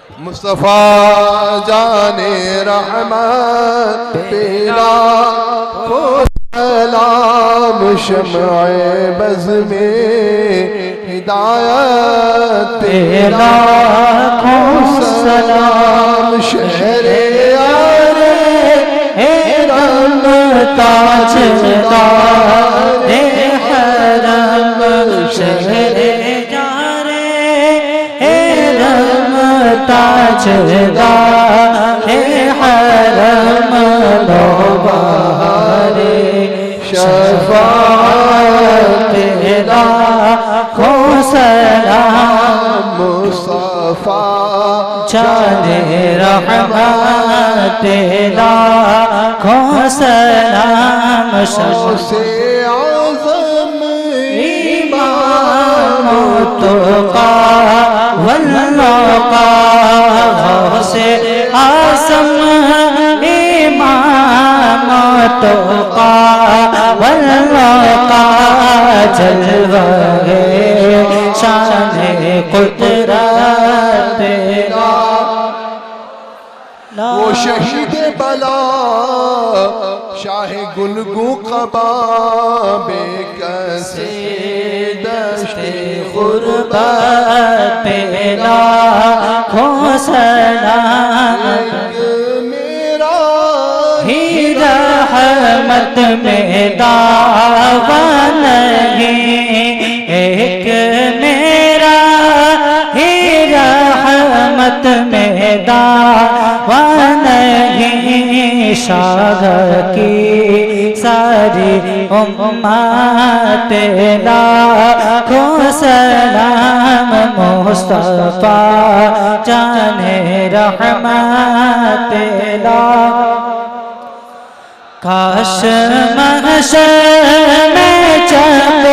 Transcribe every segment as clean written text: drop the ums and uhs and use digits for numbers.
मुस्तफ़ा जाने रहमत पेला को सलाम शम्अए बज़ में हिदायत पेला को सलाम शहरे यारे हरम ताजदार हरम शहरे ताजदार हरम लोबारे शफ़ाअत तेरा को सलाम मुस्तफ़ा जाने रहमत तेरा को सलाम शौसे आज़म इमाम तुक़ा वल्लक़ा से आसम इमाम तुक़ा वल्लक़ा जलवे शान कुदरत तेरा वो शहीद बला शाह गुलगू क़बा बेकसे दश्ते ग़ुरबत पेला को सलाम मेरा ही रहमत में दावा नहीं एक मेरा ही रहमत में दावा नहीं शाह की सारी उम्मत को सलाम मुस्तफ़ा जाने रहमत काश महशर में जब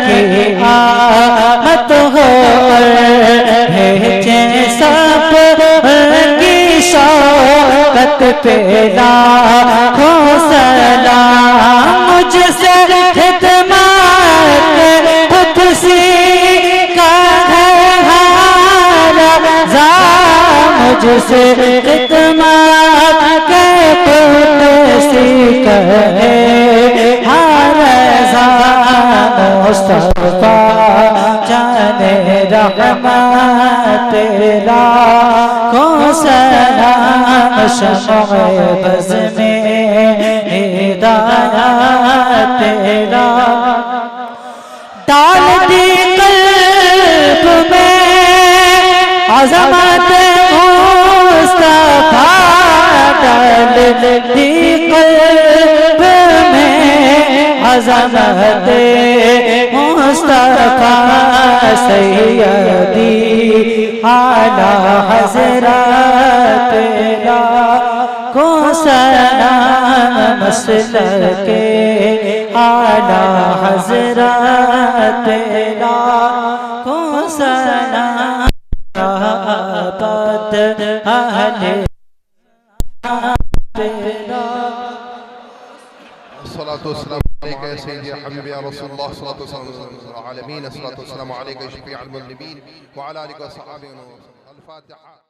की आमत हो भेजे सब की शौकत पेला को सलाम मुझसे खिदमत खुद सी का है हारा मुझसे खिदमत के खुद सी कहे हारा मुस्तफ़ा जाने रहमत तेरा को सलाम शम्अए बज़ में हिदायत तेरा डाल दी क़ल्ब में अज़मत मुस्तफ़ा डाल दी क़ल्ब में अज़मत मुस्तफ़ा सैयदी आला हज़रत तेरा को सलाम मसलके आला हज़रत तेरा को सलाम रहमत अहले तेरा अस्सलातु वस्सलामु अलैका या सय्यदी या हबीबी या रसूलल्लाह अस्सलातु वस्सलामु अलैका या शफीअल मुज़निबीन व अला आलिका व सहाबिही अल-फातिहा।